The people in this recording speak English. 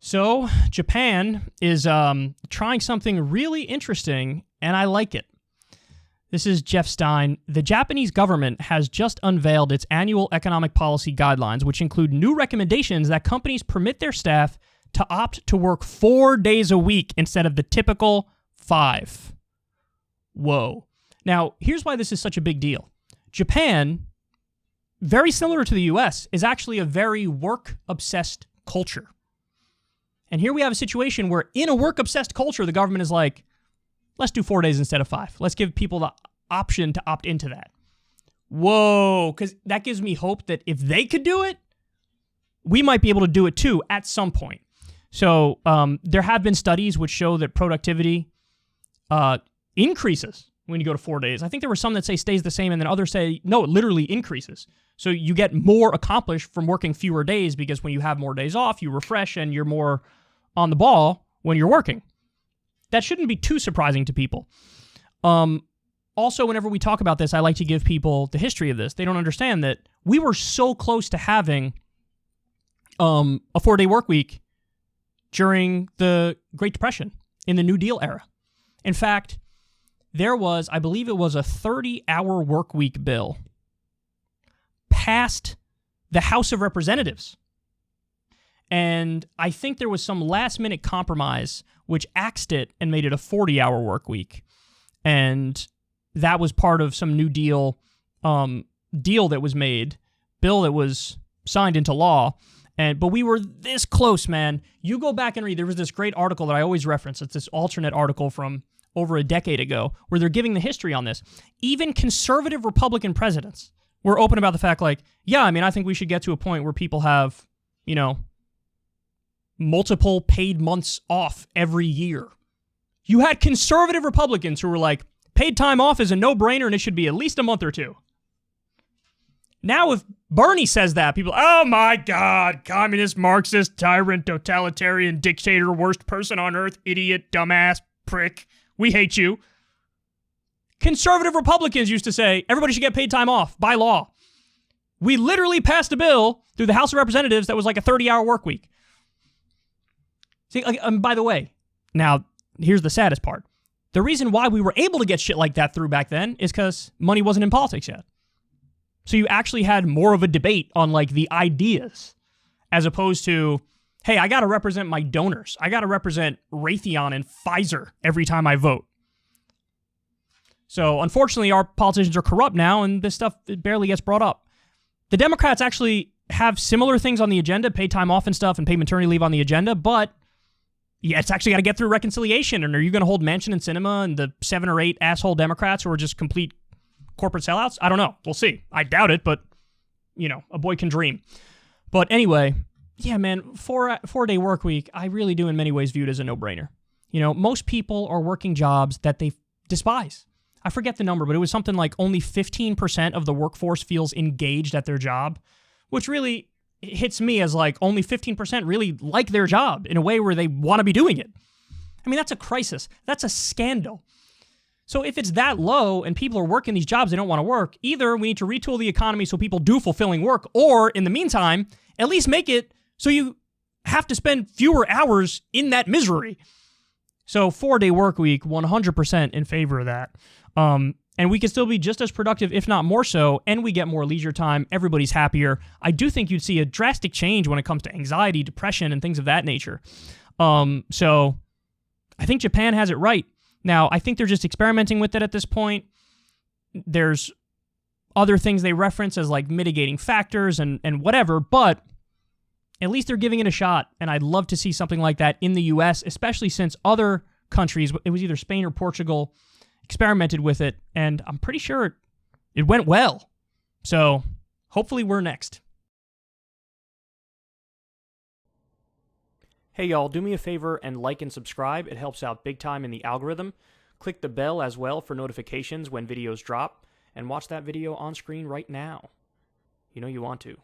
So, Japan is trying something really interesting, and I like it. This is Jeff Stein. The Japanese government has just unveiled its annual economic policy guidelines, which include new recommendations that companies permit their staff to opt to work 4 days a week instead of the typical 5. Whoa. Now, here's why this is such a big deal. Japan, very similar to the US, is actually a very work-obsessed culture. And here we have a situation where in a work-obsessed culture, the government is like, let's do 4 days instead of 5. Let's give people the option to opt into that. Whoa, because that gives me hope that if they could do it, we might be able to do it too at some point. So there have been studies which show that productivity increases when you go to 4 days. I think there were some that say stays the same, and then others say, no, it literally increases. So you get more accomplished from working fewer days because when you have more days off, you refresh and you're more on the ball when you're working. That shouldn't be too surprising to people. Also, whenever we talk about this, I like to give people the history of this. They don't understand that we were so close to having a 4-day work week during the Great Depression in the New Deal era. In fact, there was, I believe it was a 30-hour work week bill passed the House of Representatives. And I think there was some last-minute compromise which axed it and made it a 40-hour work week. And that was part of some New Deal deal that was made, bill that was signed into law. But we were this close, man. You go back and read. There was this great article that I always reference. It's this alternate article from over a decade ago where they're giving the history on this. Even conservative Republican presidents were open about the fact, like, yeah, I mean, I think we should get to a point where people have, you know, multiple paid months off every year. You had conservative Republicans who were like, paid time off is a no-brainer and it should be at least a month or two. Now if Bernie says that, people, oh my God, communist, Marxist, tyrant, totalitarian, dictator, worst person on earth, idiot, dumbass, prick, we hate you. Conservative Republicans used to say, everybody should get paid time off by law. We literally passed a bill through the House of Representatives that was like a 30-hour work week. See, by the way, now, here's the saddest part. The reason why we were able to get shit like that through back then is because money wasn't in politics yet. So you actually had more of a debate on, like, the ideas, as opposed to, hey, I got to represent my donors. I got to represent Raytheon and Pfizer every time I vote. So, unfortunately, our politicians are corrupt now, and this stuff barely gets brought up. The Democrats actually have similar things on the agenda, paid time off and stuff, and paid maternity leave on the agenda, but yeah, it's actually got to get through reconciliation. And are you going to hold Manchin and Sinema and the 7 or 8 asshole Democrats who are just complete corporate sellouts? I don't know. We'll see. I doubt it, but, you know, a boy can dream. But anyway, yeah, man, 4-day work week, I really do in many ways view it as a no-brainer. You know, most people are working jobs that they despise. I forget the number, but it was something like only 15% of the workforce feels engaged at their job, which really hits me as like only 15% really like their job in a way where they want to be doing it. I mean, that's a crisis. That's a scandal. So if it's that low and people are working these jobs they don't want to work, either we need to retool the economy so people do fulfilling work, or in the meantime, at least make it so you have to spend fewer hours in that misery. So 4-day work week, 100% in favor of that. And we can still be just as productive, if not more so, and we get more leisure time. Everybody's happier. I do think you'd see a drastic change when it comes to anxiety, depression, and things of that nature. So I think Japan has it right. Now, I think they're just experimenting with it at this point. There's other things they reference as like mitigating factors and whatever, but at least they're giving it a shot. And I'd love to see something like that in the US, especially since other countries, it was either Spain or Portugal, experimented with it, and I'm pretty sure it went well. So hopefully we're next. Hey y'all, do me a favor and like and subscribe. It helps out big time in the algorithm. Click the bell as well for notifications when videos drop, and watch that video on screen right now. You know you want to.